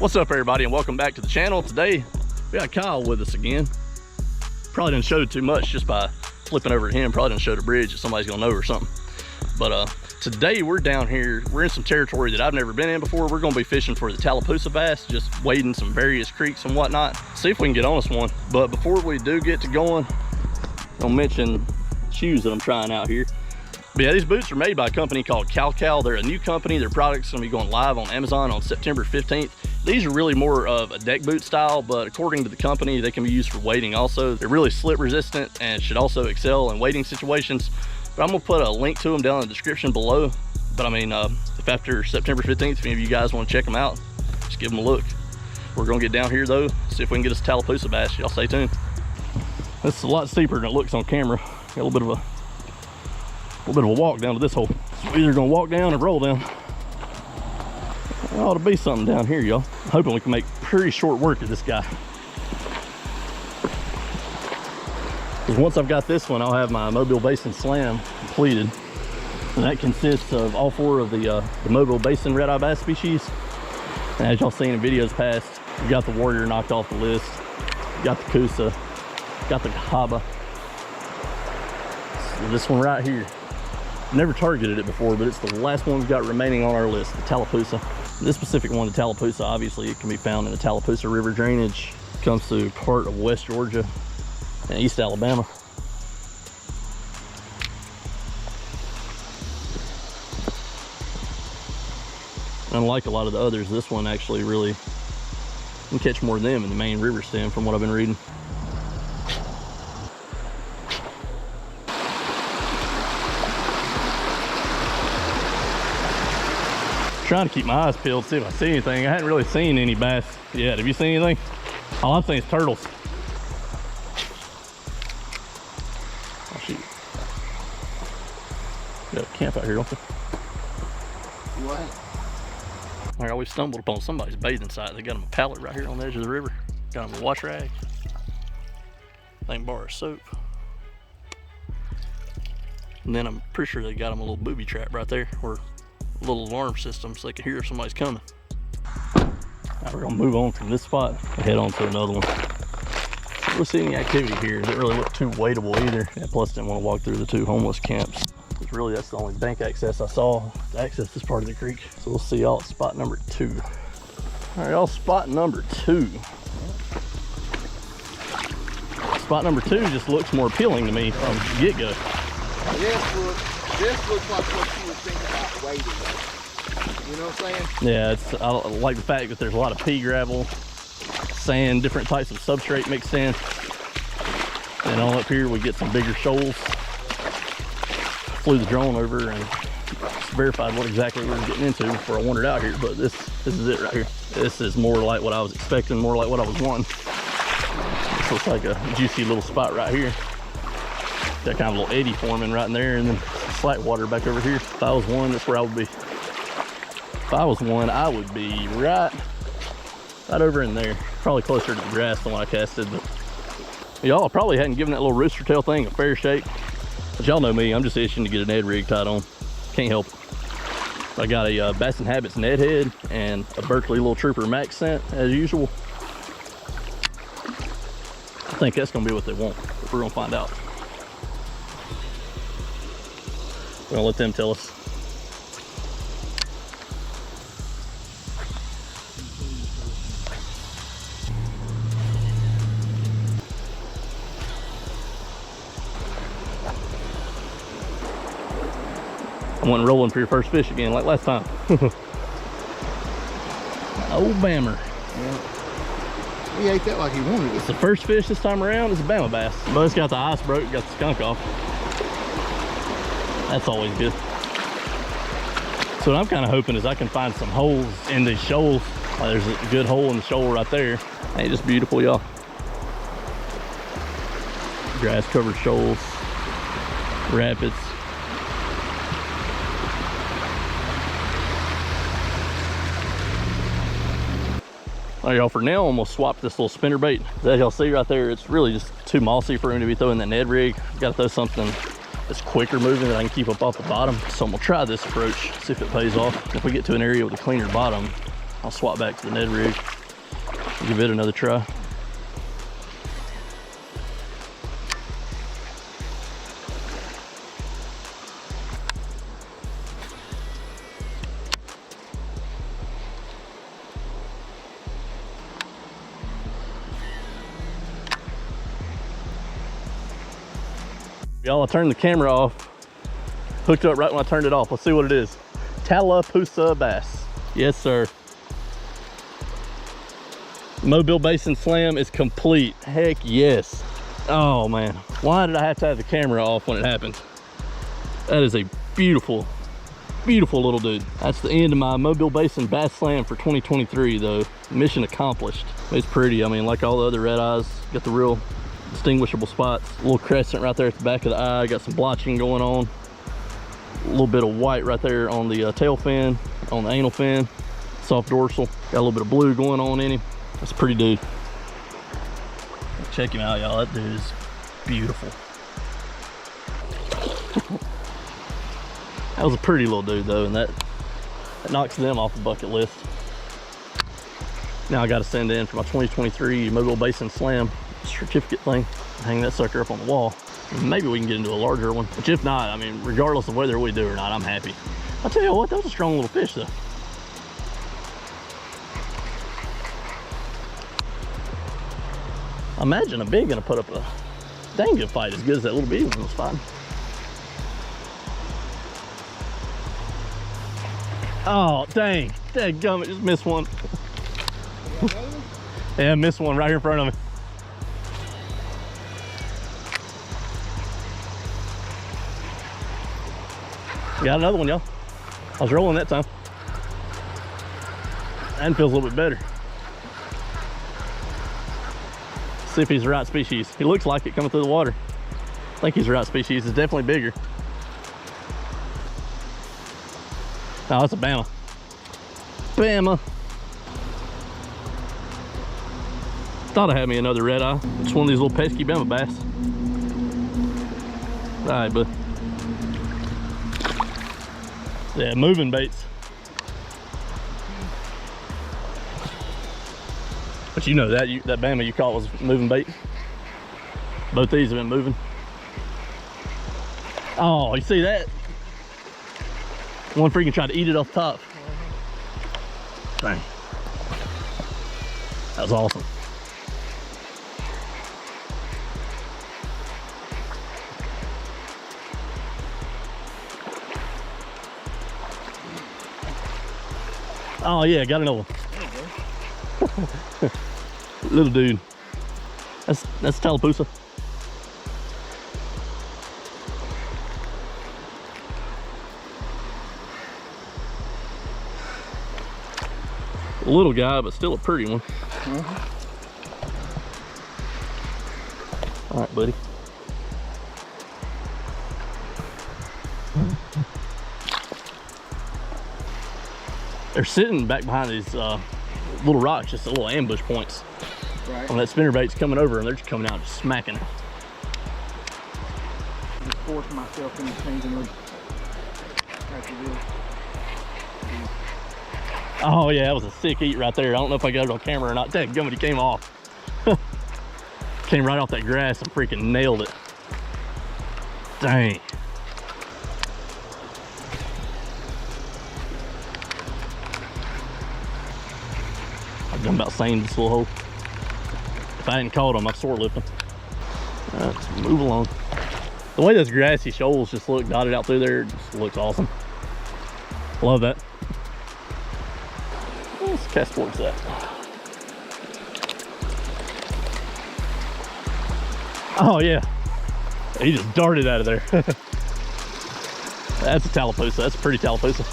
What's up, everybody, and welcome back to the channel. Today we got Kyle with us again. Probably didn't show too much just by flipping over to him. Probably didn't show the bridge that somebody's gonna know or something. But today we're down here. We're in some territory that I've never been in before. We're gonna be fishing for the Tallapoosa bass, just wading some various creeks and whatnot. See if we can get on us one. But before we do get to going, I'll mention shoes that I'm trying out here. But yeah, these boots are made by a company called Cal. They're a new company. Their product's gonna be going live on Amazon on September 15th. These are really more of a deck boot style, but according to the company, they can be used for wading also. They're really slip resistant and should also excel in wading situations. But I'm gonna put a link to them down in the description below. But I mean, if after September 15th, if any of you guys wanna check them out, just give them a look. We're gonna get down here though, see if we can get us a Tallapoosa bass. Y'all stay tuned. This is a lot steeper than it looks on camera. Got a little bit of a walk down to this hole. So we're either gonna walk down or roll down. There ought to be something down here, y'all. I'm hoping we can make pretty short work of this guy. Because once I've got this one, I'll have my Mobile Basin Slam completed. And that consists of all four of the Mobile Basin Redeye bass species. And as y'all seen in videos past, we got the Warrior knocked off the list. We got the Coosa, got the Haba. So this one right here. Never targeted it before, but it's the last one we've got remaining on our list, the Tallapoosa. This specific one, the Tallapoosa, obviously it can be found in the Tallapoosa River drainage. It comes through part of West Georgia and East Alabama. Unlike a lot of the others, this one actually really can catch more of them in the main river stem from what I've been reading. Trying to keep my eyes peeled, see if I see anything. I hadn't really seen any bass yet. Have you seen anything? All I'm seeing is turtles. Oh shoot. Got a camp out here, don't they? What? All right, we stumbled upon somebody's bathing site. They got them a pallet right here on the edge of the river. Got them a wash rag. They can borrow soap. And then I'm pretty sure they got them a little booby trap right there, or little alarm system so they can hear if somebody's coming. Now we're gonna move on from this spot and head on to another one. Don't really see any activity here. It didn't really look too wadeable either. And plus didn't want to walk through the two homeless camps. Because really that's the only bank access I saw to access this part of the creek. So we'll see y'all at spot number 2. All right, y'all, spot number 2. Spot number 2 just looks more appealing to me from the get-go. This looks like what you would think about wading. You know what I'm saying? Yeah, I like the fact that there's a lot of pea gravel, sand, different types of substrate mixed in. And on up here we get some bigger shoals. Flew the drone over and verified what exactly we were getting into before I wandered out here. But this is it right here. This is more like what I was expecting, more like what I was wanting. This looks like a juicy little spot right here. Got kind of a little eddy forming right in there, and then slack water back over here. If I was one, that's where I would be. If I was one, I would be right over in there. Probably closer to the grass than what I casted, but y'all probably hadn't given that little rooster tail thing a fair shake. But y'all know me, I'm just itching to get a Ned rig tied on. Can't help it. I got a Bass & Habits Ned head and a Berkeley Little Trooper Max scent as usual. I think that's gonna be what they want, but we're gonna find out. We're gonna let them tell us. I went rolling for your first fish again like last time. Old Bammer. Yeah. He ate that like he wanted it. It's the first fish this time around. It's a Bama bass. But it's got the ice broke, got the skunk off. That's always good. So what I'm kind of hoping is I can find some holes in these shoals. There's a good hole in the shoal right there. Ain't just beautiful, y'all. Grass covered shoals, rapids. All right, y'all, for now I'm gonna swap this little spinnerbait. As y'all see right there, it's really just too mossy for him to be throwing that Ned rig. Gotta throw something that's quicker moving that I can keep up off the bottom. So I'm gonna try this approach, see if it pays off. If we get to an area with a cleaner bottom, I'll swap back to the Ned rig, give it another try. Y'all, I turned the camera off. Hooked up right when I turned it off. Let's see what it is. Tallapoosa bass. Yes, sir. Mobile Basin Slam is complete. Heck yes. Oh man, why did I have to have the camera off when it happened? That is a beautiful, beautiful little dude. That's the end of my Mobile Basin Bass Slam for 2023 though. Mission accomplished. It's pretty. I mean, like all the other red eyes, got the real distinguishable spots. A little crescent right there at the back of the eye. Got some blotching going on. A little bit of white right there on the tail fin, on the anal fin. Soft dorsal. Got a little bit of blue going on in him. That's a pretty dude. Check him out, y'all. That dude is beautiful. That was a pretty little dude though, and that knocks them off the bucket list. Now I got to send in for my 2023 Mobile Basin Slam certificate thing. Hang that sucker up on the wall. Maybe we can get into a larger one. Which if not, I mean, regardless of whether we do or not, I'm happy. I'll tell you what, that was a strong little fish though. I imagine a big gonna put up a dang good fight as good as that little bitty one was fighting. Oh, dang. Dadgummit, just missed one. Yeah, missed one right here in front of me. Got another one, y'all. I was rolling that time. And feels a little bit better. See if he's the right species. He looks like it coming through the water. I think he's the right species. It's definitely bigger. Oh, that's a Bama. Bama. Thought I had me another red eye. It's one of these little pesky Bama bass. All right, bud. Yeah, moving baits. But you know that that Bama you caught was moving bait. Both these have been moving. Oh, you see that? One freaking tried to eat it off top. Dang. That was awesome. Oh yeah, got another one. Little dude. That's Tallapoosa. A little guy, but still a pretty one. All right, buddy. They're sitting back behind these little rocks, just little ambush points. Right. When that spinnerbait's coming over, and they're just coming out just smacking it. Just forcing myself into changing them. Oh yeah, that was a sick eat right there. I don't know if I got it on camera or not. Dadgummit, he came off. Came right off that grass and freaking nailed it. Dang. I've done about saying this little hole. If I hadn't caught him, I'd sore lipping. Let's move along. The way those grassy shoals just look dotted out through there, just looks awesome. Love that. Let's cast towards that. Oh yeah, he just darted out of there. That's a Tallapoosa. That's a pretty Tallapoosa.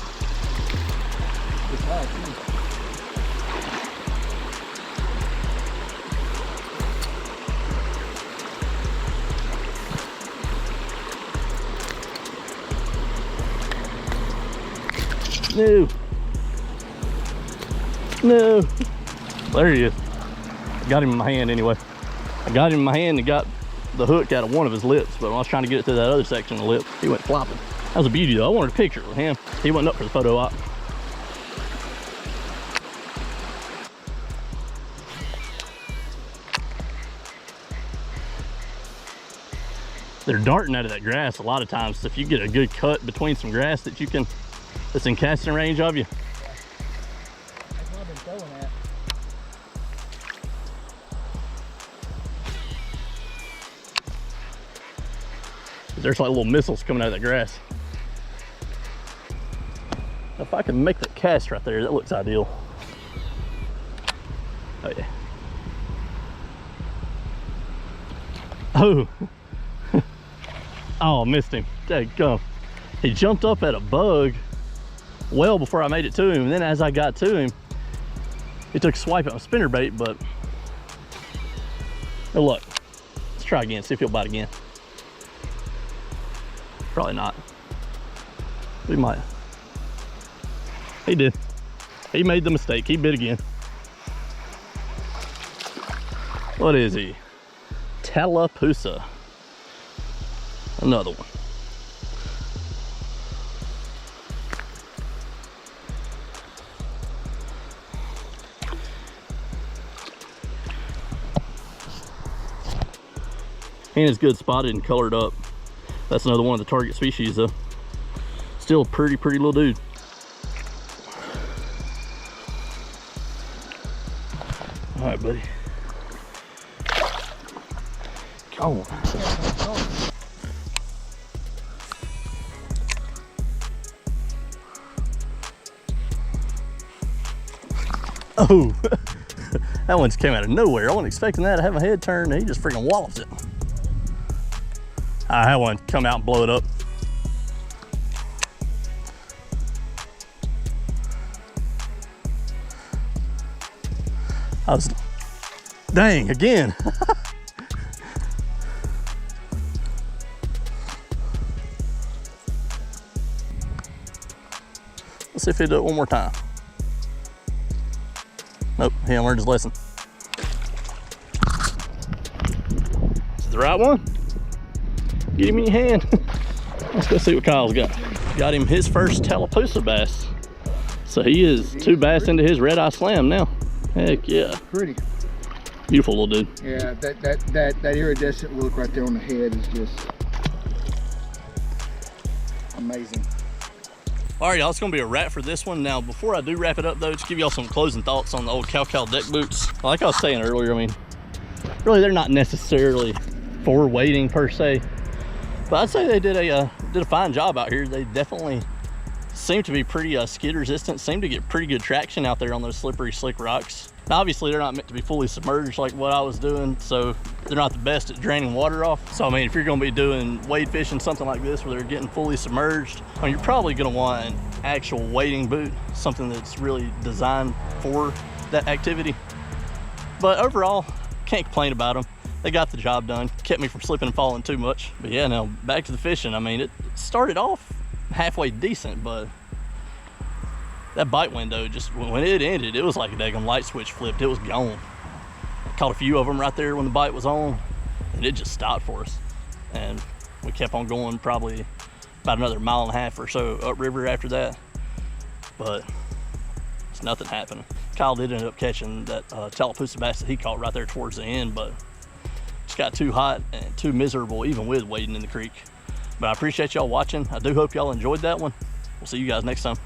No. No. There he is. Got him in my hand anyway. I got him in my hand and got the hook out of one of his lips, but when I was trying to get it to that other section of the lip, he went flopping. That was a beauty though. I wanted a picture with him. He wasn't up for the photo op. They're darting out of that grass a lot of times. So if you get a good cut between some grass that you can, that's in casting range of you. That's what I've been throwing at. There's like little missiles coming out of that grass. If I can make that cast right there, that looks ideal. Oh yeah. Oh. Oh, I missed him. Daggum. He jumped up at a bug well before I made it to him, and then as I got to him, he took a swipe at my spinnerbait, but no luck. Let's try again, see if he'll bite again. Probably not. We might. He did. He made the mistake. He bit again. What is he? Tallapoosa. Another one. And it's good spotted and colored up. That's another one of the target species though. Still a pretty little dude. All right, buddy. Go on. Oh, that one's came out of nowhere. I wasn't expecting that to have a head turn. He just freaking wallops it. I had one come out and blow it up. I was, dang, again. Let's see if he'll do it one more time. Nope, he ain't learned his lesson. Is it the right one? Get him in your hand. Let's go see what Kyle's got. Got him his first Tallapoosa bass. So he is 2 bass into his Redeye Slam now. Heck yeah. Pretty. Beautiful little dude. Yeah, that iridescent look right there on the head is just amazing. All right, y'all, it's gonna be a wrap for this one. Now, before I do wrap it up though, just give y'all some closing thoughts on the old Cal deck boots. Like I was saying earlier, I mean, really they're not necessarily for wading per se, but I'd say they did a fine job out here. They definitely seem to be pretty skid resistant, seem to get pretty good traction out there on those slippery, slick rocks. Now, obviously they're not meant to be fully submerged like what I was doing, so they're not the best at draining water off. So I mean, if you're gonna be doing wade fishing, something like this where they're getting fully submerged, I mean, you're probably gonna want an actual wading boot, something that's really designed for that activity. But overall, can't complain about them. They got the job done, kept me from slipping and falling too much. But yeah, now back to the fishing. I mean, it started off halfway decent, but that bite window, just when it ended, it was like a daggone light switch flipped. It was gone. Caught a few of them right there when the bite was on, and it just stopped for us. And we kept on going probably about another 1.5 miles or so upriver after that, but it's nothing happening. Kyle did end up catching that Tallapoosa bass that he caught right there towards the end, but just got too hot and too miserable even with wading in the creek. But I appreciate y'all watching. I do hope y'all enjoyed that one. We'll see you guys next time.